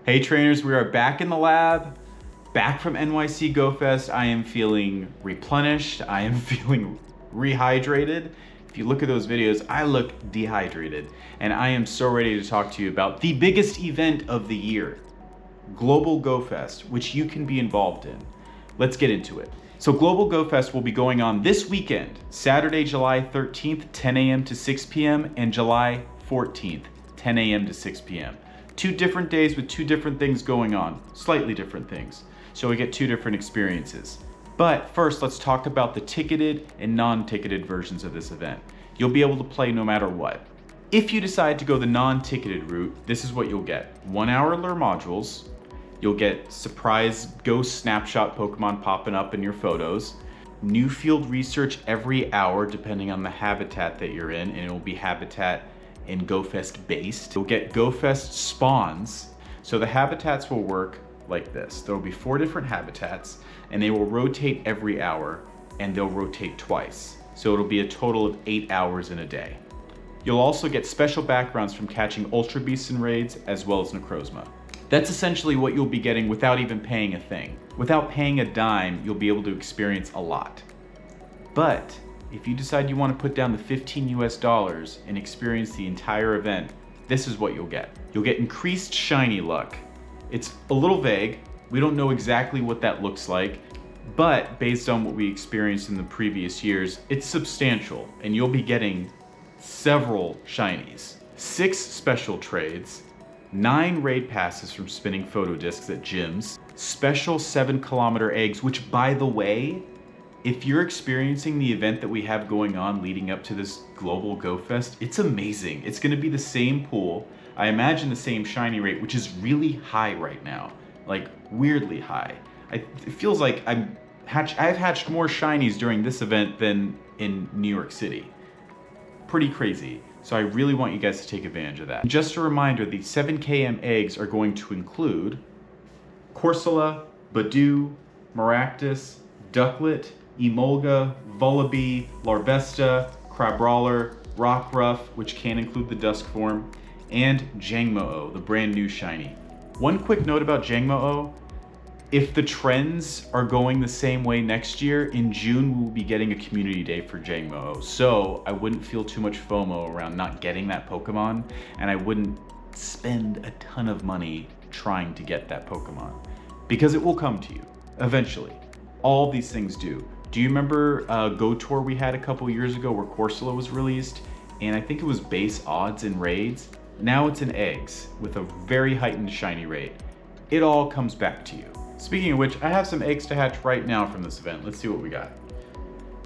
Hey trainers, we are back in the lab, back from NYC Go Fest. I am feeling replenished. I am feeling rehydrated. If you look at those videos, I look dehydrated. And I am so ready to talk to you about the biggest event of the year, Global Go Fest, which you can be involved in. Let's get into it. So Global Go Fest will be going on this weekend, Saturday, July 13th, 10 a.m. to 6 p.m. and July 14th, 10 a.m. to 6 p.m. 2 different days with 2 different things going on, slightly different things. So we get 2 different experiences. But first, let's talk about the ticketed and non-ticketed versions of this event. You'll be able to play no matter what. If you decide to go the non-ticketed route, this is what you'll get. 1-hour lure modules. You'll get surprise ghost snapshot Pokemon popping up in your photos. New field research every hour depending on the habitat that you're in, and it will be habitat and Go Fest based. You'll get Go Fest spawns. So the habitats will work like this. There will be 4 different habitats and they will rotate every hour, and they'll rotate twice. So it'll be a total of 8 hours in a day. You'll also get special backgrounds from catching Ultra Beasts and raids as well as Necrozma. That's essentially what you'll be getting without even paying a thing. Without paying a dime, you'll be able to experience a lot. But if you decide you want to put down the $15 US and experience the entire event, this is what you'll get. You'll get increased shiny luck. It's a little vague. We don't know exactly what that looks like, but based on what we experienced in the previous years, it's substantial, and you'll be getting several shinies, 6 special trades, 9 raid passes from spinning photo discs at gyms, special 7-kilometer eggs, which, by the way, if you're experiencing the event that we have going on leading up to this Global Go Fest, it's amazing. It's gonna be the same pool. I imagine the same shiny rate, which is really high right now, like weirdly high. It feels like I've hatched more shinies during this event than in New York City. Pretty crazy. So I really want you guys to take advantage of that. Just a reminder, the 7km eggs are going to include Corsola, Badoo, Maractus, Ducklet, Emolga, Vullaby, Larvesta, Crabrawler, Rockruff, which can include the Dusk form, and Jangmo-O, the brand new shiny. One quick note about Jangmo-O, if the trends are going the same way next year, in June we will be getting a community day for Jangmo-O. So I wouldn't feel too much FOMO around not getting that Pokemon, and I wouldn't spend a ton of money trying to get that Pokemon, because it will come to you eventually. All these things do. Do you remember Go Tour we had a couple years ago where Corsola was released? And I think it was base odds in raids. Now it's in eggs with a very heightened shiny rate. It all comes back to you. Speaking of which, I have some eggs to hatch right now from this event. Let's see what we got.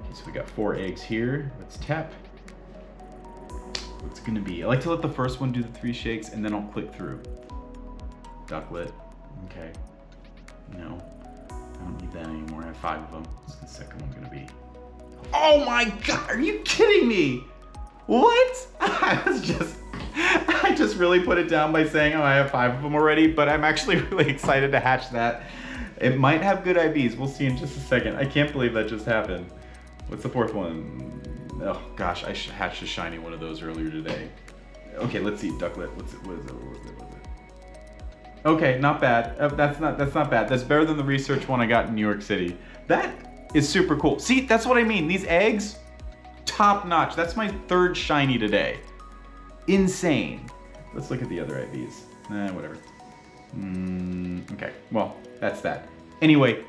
Okay, so we got 4 eggs here. Let's tap. What's gonna be? I like to let the first one do the 3 shakes and then I'll click through. Ducklet, okay. No. I don't need that anymore. I have 5 of them. What's the second one gonna be? Oh my God, are you kidding me? What? I just really put it down by saying, oh, I have 5 of them already, but I'm actually really excited to hatch that. It might have good IVs. We'll see in just a second. I can't believe that just happened. What's the 4th one? Oh gosh, I hatched a shiny one of those earlier today. Okay, let's see, Ducklet. What is it? Okay, not bad. That's not bad. That's better than the research one I got in New York City. That is super cool. See, that's what I mean. These eggs, top notch. That's my 3rd shiny today. Insane. Let's look at the other IVs. Whatever. Okay, well, that's that. Anyway,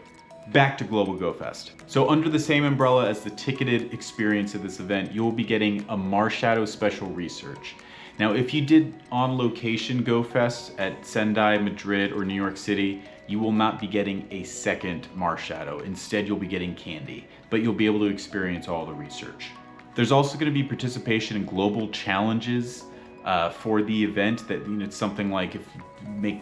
back to Global Go Fest. So under the same umbrella as the ticketed experience of this event, you will be getting a Marshadow special research. Now, if you did on location Go Fest at Sendai, Madrid, or New York City, you will not be getting a second Marshadow. Instead, you'll be getting candy, but you'll be able to experience all the research. There's also going to be participation in global challenges for the event. That, you know, it's something like if you make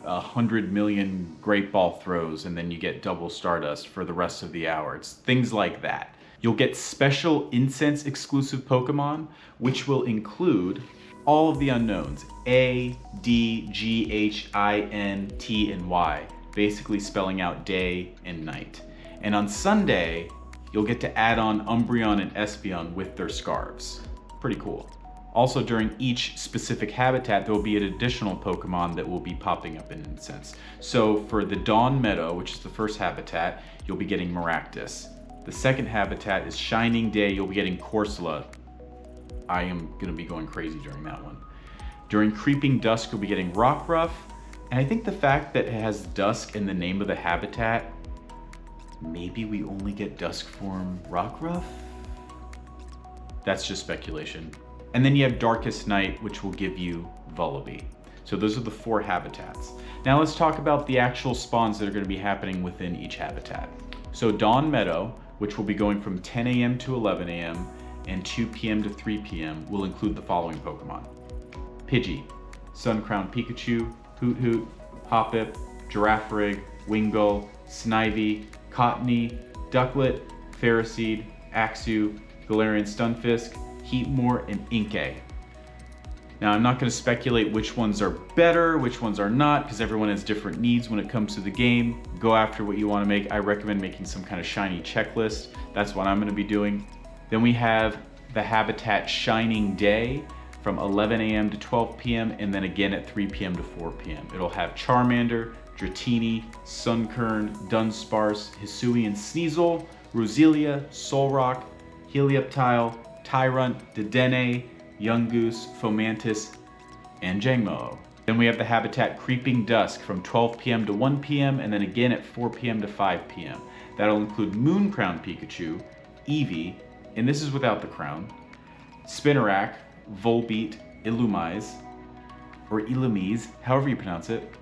100 million great ball throws and then you get double Stardust for the rest of the hour. It's things like that. You'll get special incense exclusive Pokemon, which will include all of the unknowns, A, D, G, H, I, N, T, and Y, basically spelling out day and night. And on Sunday, you'll get to add on Umbreon and Espeon with their scarves. Pretty cool. Also, during each specific habitat, there will be an additional Pokemon that will be popping up in incense. So for the Dawn Meadow, which is the first habitat, you'll be getting Maractus. The second habitat is Shining Day, you'll be getting Corsola. I am gonna be going crazy during that one. During Creeping Dusk, you'll be getting Rockruff. And I think the fact that it has Dusk in the name of the habitat, maybe we only get Dusk form Rockruff? That's just speculation. And then you have Darkest Night, which will give you Vullaby. So those are the 4 habitats. Now let's talk about the actual spawns that are gonna be happening within each habitat. So Dawn Meadow, which will be going from 10 a.m. to 11 a.m. and 2 p.m. to 3 p.m. will include the following Pokemon. Pidgey, Suncrown Pikachu, Hoot Hoot, Hoppip, Girafarig, Wingull, Snivy, Cottony, Ducklet, Ferroseed, Axew, Galarian Stunfisk, Heatmore, and Inkay. Now, I'm not going to speculate which ones are better, which ones are not, because everyone has different needs when it comes to the game. Go after what you want to make. I recommend making some kind of shiny checklist. That's what I'm going to be doing. Then we have the habitat Shining Day from 11 a.m. to 12 p.m. and then again at 3 p.m. to 4 p.m. It'll have Charmander, Dratini, Sunkern, Dunsparce, Hisuian Sneasel, Roselia, Solrock, Helioptile, Tyrant, Dedenne, Yungoos, Fomantis, and Jangmo. Then we have the habitat Creeping Dusk from 12 p.m. to 1 p.m. and then again at 4 p.m. to 5 p.m. That'll include Mooncrown Pikachu, Eevee, and this is without the crown, Spinarak, Volbeat, Illumise, or Illumise, however you pronounce it,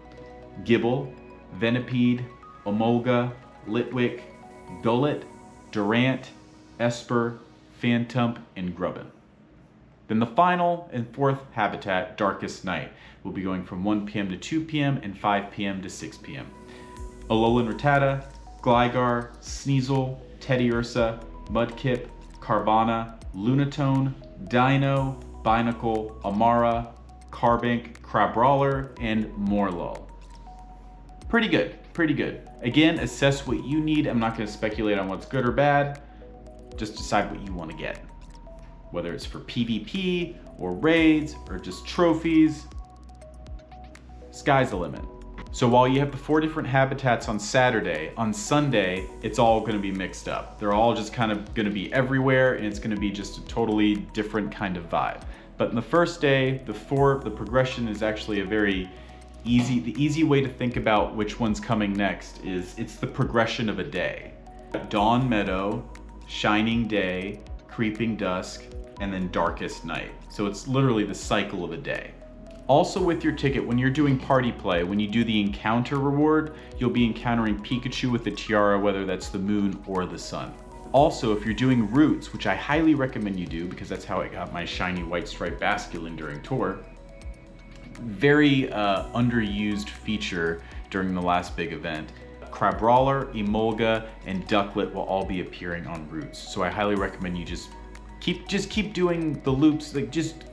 Gibble, Venipede, Omolga, Litwick, Gullet, Durant, Esper, Phantump, and Grubbin. Then the final and 4th habitat, Darkest Night, will be going from 1 p.m. to 2 p.m. and 5 p.m. to 6 p.m. Alolan Rattata, Gligar, Sneasel, Teddiursa, Mudkip, Carvana, Lunatone, Dino, Binacle, Amara, Carbink, Crabrawler, and Morlul. Pretty good, pretty good. Again, assess what you need. I'm not going to speculate on what's good or bad. Just decide what you want to get. Whether it's for PvP or raids or just trophies, sky's the limit. So while you have the 4 different habitats on Saturday, on Sunday, it's all going to be mixed up. They're all just kind of going to be everywhere, and it's going to be just a totally different kind of vibe. But in the first day, the progression is actually a very the easy way to think about which one's coming next is it's the progression of a day. Dawn Meadow, Shining Day, Creeping Dusk, and then Darkest Night. So it's literally the cycle of a day. Also with your ticket, when you're doing party play, when you do the encounter reward, you'll be encountering Pikachu with the tiara, whether that's the moon or the sun. Also, if you're doing routes, which I highly recommend you do because that's how I got my shiny white stripe Basculin during tour, very underused feature during the last big event. Crabrawler, Emolga, and Ducklet will all be appearing on routes. So I highly recommend you just keep doing the loops, like just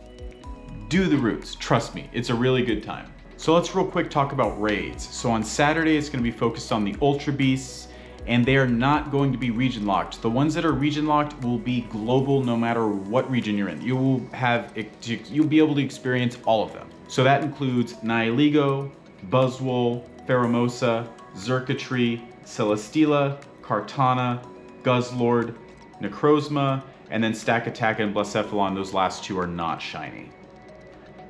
do the routes. Trust me, it's a really good time. So let's real quick talk about raids. So on Saturday, it's gonna be focused on the Ultra Beasts, and they are not going to be region locked. The ones that are region locked will be global no matter what region you're in. You'll be able to experience all of them. So that includes Nihilego, Buzzwole, Pheromosa, Xurkitree, Celesteela, Kartana, Guzzlord, Necrozma, and then Stack Attack and Blacephalon. Those last 2 are not shiny.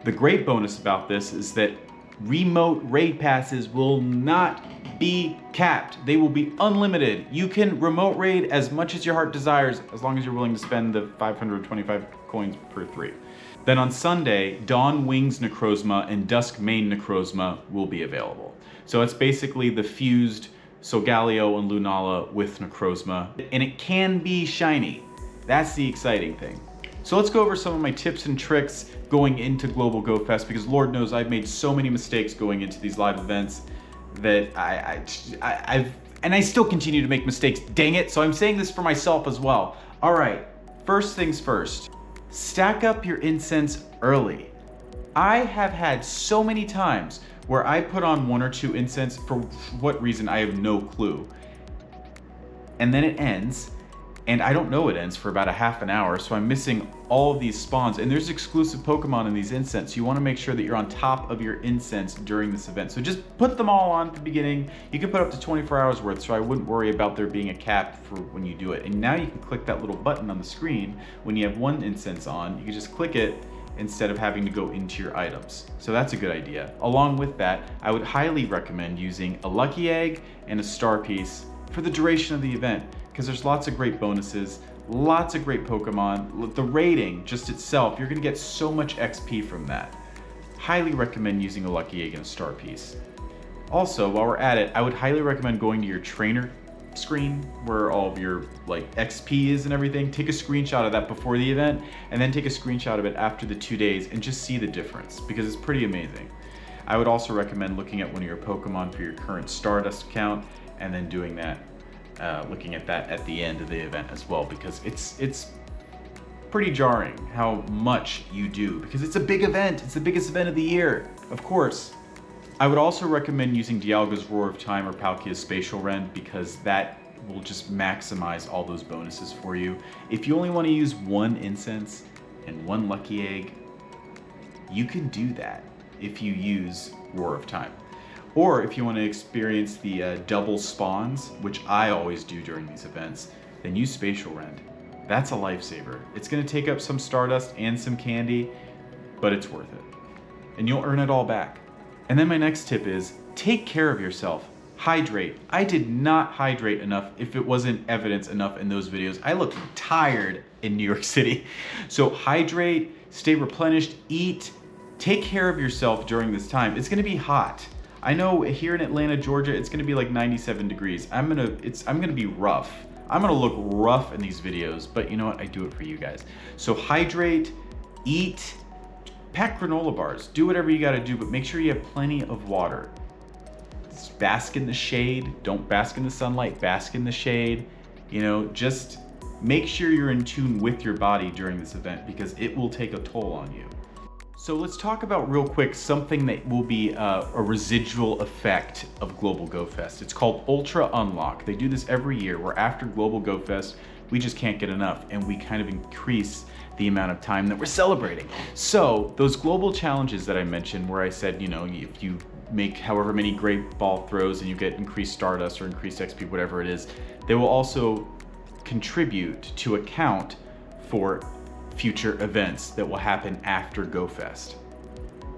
The great bonus about this is that remote raid passes will not be capped. They will be unlimited. You can remote raid as much as your heart desires, as long as you're willing to spend the 525 coins per 3. Then on Sunday, Dawn Wings Necrozma and Dusk Mane Necrozma will be available. So it's basically the fused Solgaleo and Lunala with Necrozma, and it can be shiny. That's the exciting thing. So let's go over some of my tips and tricks going into Global Go Fest, because Lord knows I've made so many mistakes going into these live events that I still continue to make mistakes, dang it. So I'm saying this for myself as well. All right, first things first, stack up your incense early. I have had so many times where I put on 1 or 2 incense, for what reason I have no clue, and then it ends, and I don't know it ends for about a half an hour, so I'm missing all of these spawns. And there's exclusive Pokemon in these incense. You want to make sure that you're on top of your incense during this event. So just put them all on at the beginning. You can put up to 24 hours worth, so I wouldn't worry about there being a cap for when you do it. And now you can click that little button on the screen. When you have one incense on, you can just click it instead of having to go into your items. So that's a good idea. Along with that, I would highly recommend using a lucky egg and a star piece for the duration of the event, because there's lots of great bonuses, lots of great Pokemon. The rating just itself, you're gonna get so much XP from that. Highly recommend using a lucky egg and a star piece. Also, while we're at it, I would highly recommend going to your trainer screen where all of your XP is and everything. Take a screenshot of that before the event, and then take a screenshot of it after the 2 days and just see the difference, because it's pretty amazing. I would also recommend looking at one of your Pokemon for your current Stardust count, and then doing that, looking at that at the end of the event as well, because it's pretty jarring how much you do, because it's a big event. It's the biggest event of the year, of course. I would also recommend using Dialga's Roar of Time or Palkia's Spatial Rend, because that will just maximize all those bonuses for you. If you only want to use one incense and one lucky egg, you can do that if you use Roar of Time. Or if you want to experience the double spawns, which I always do during these events, then use Spatial Rend. That's a lifesaver. It's going to take up some Stardust and some candy, but it's worth it. And you'll earn it all back. And then my next tip is, take care of yourself. Hydrate. I did not hydrate enough if it wasn't evidence enough in those videos. I look tired in New York City. So hydrate, stay replenished, eat, take care of yourself during this time. It's going to be hot. I know here in Atlanta, Georgia, it's gonna be like 97 degrees. I'm gonna be rough. I'm gonna look rough in these videos, but you know what? I do it for you guys. So hydrate, eat, pack granola bars, do whatever you gotta do, but make sure you have plenty of water. Bask in the shade. Don't bask in the sunlight, bask in the shade. You know, just make sure you're in tune with your body during this event, because it will take a toll on you. So let's talk about real quick something that will be a residual effect of Global Go Fest. It's called Ultra Unlock. They do this every year, where after Global Go Fest, we just can't get enough, and we kind of increase the amount of time that we're celebrating. So those global challenges that I mentioned, where I said, you know, if you make however many great ball throws and you get increased Stardust or increased XP, whatever it is, they will also contribute to account for future events that will happen after GoFest.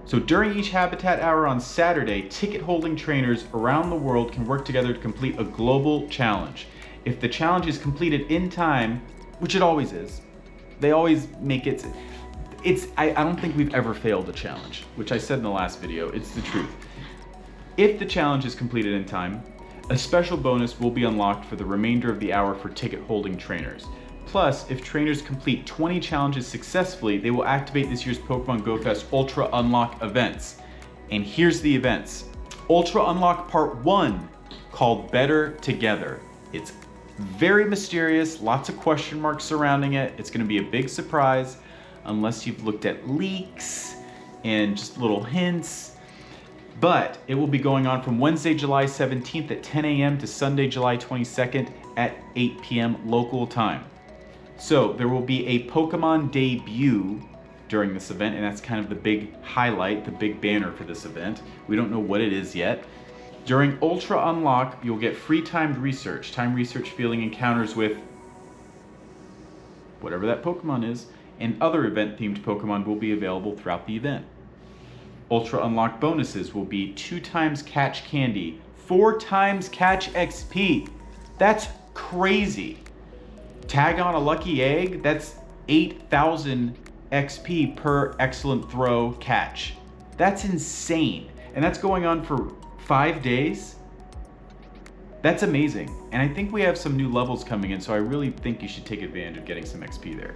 So during each Habitat Hour on Saturday, ticket-holding trainers around the world can work together to complete a global challenge. If the challenge is completed in time, which it always is, they always make it, I don't think we've ever failed a challenge, which I said in the last video, it's the truth. If the challenge is completed in time, a special bonus will be unlocked for the remainder of the hour for ticket-holding trainers. Plus, if trainers complete 20 challenges successfully, they will activate this year's Pokemon Go Fest Ultra Unlock events. And here's the events. Ultra Unlock Part 1, called Better Together. It's very mysterious, lots of question marks surrounding it. It's gonna be a big surprise, unless you've looked at leaks and just little hints. But it will be going on from Wednesday, July 17th at 10 a.m. to Sunday, July 22nd at 8 p.m. local time. So there will be a Pokemon debut during this event, and that's kind of the big highlight, the big banner for this event. We don't know what it is yet. During Ultra Unlock, you'll get free timed research. Time research feeling encounters with whatever that Pokemon is, and other event-themed Pokemon will be available throughout the event. Ultra Unlock bonuses will be 2 times catch candy, 4 times catch XP. That's crazy. Tag on a lucky egg, that's 8,000 XP per excellent throw catch. That's insane. And that's going on for 5 days. That's amazing. And I think we have some new levels coming in, so I really think you should take advantage of getting some XP there.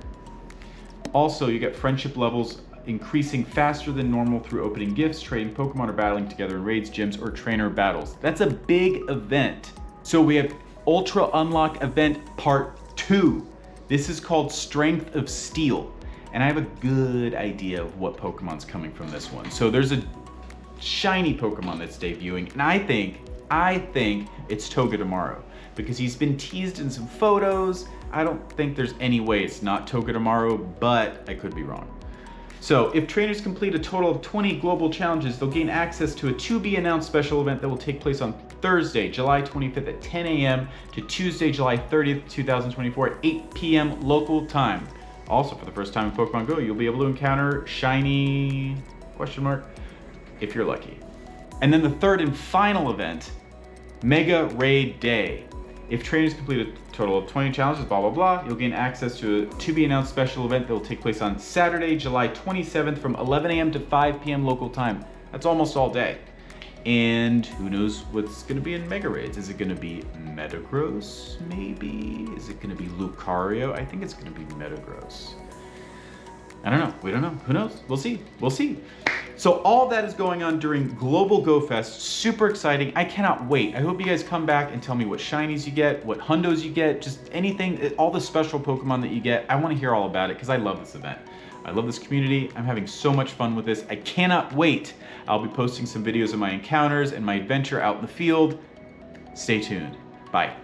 Also, you get friendship levels increasing faster than normal through opening gifts, trading Pokemon, or battling together in raids, gyms, or trainer battles. That's a big event. So we have Ultra Unlock Event Part 2. This is called Strength of Steel. And I have a good idea of what Pokemon's coming from this one. So there's a shiny Pokemon that's debuting, and I think it's Togedemaru, because he's been teased in some photos. I don't think there's any way it's not Toga tomorrow, but I could be wrong. So if trainers complete a total of 20 global challenges, they'll gain access to a to-be-announced special event that will take place on Thursday, July 25th at 10 a.m. to Tuesday, July 30th, 2024 at 8 p.m. local time. Also, for the first time in Pokemon Go, you'll be able to encounter shiny, ? If you're lucky. And then the third and final event, Mega Raid Day. If trainers complete a total of 20 challenges, blah, blah, blah, you'll gain access to a to-be-announced special event that will take place on Saturday, July 27th from 11 a.m. to 5 p.m. local time. That's almost all day. And who knows what's going to be in Mega Raids? Is it going to be Metagross, maybe? Is it going to be Lucario? I think it's going to be Metagross. I don't know. We don't know. Who knows? We'll see. We'll see. So all that is going on during Global Go Fest. Super exciting. I cannot wait. I hope you guys come back and tell me what shinies you get, what hundos you get, just anything, all the special Pokemon that you get. I want to hear all about it because I love this event. I love this community. I'm having so much fun with this. I cannot wait. I'll be posting some videos of my encounters and my adventure out in the field. Stay tuned. Bye.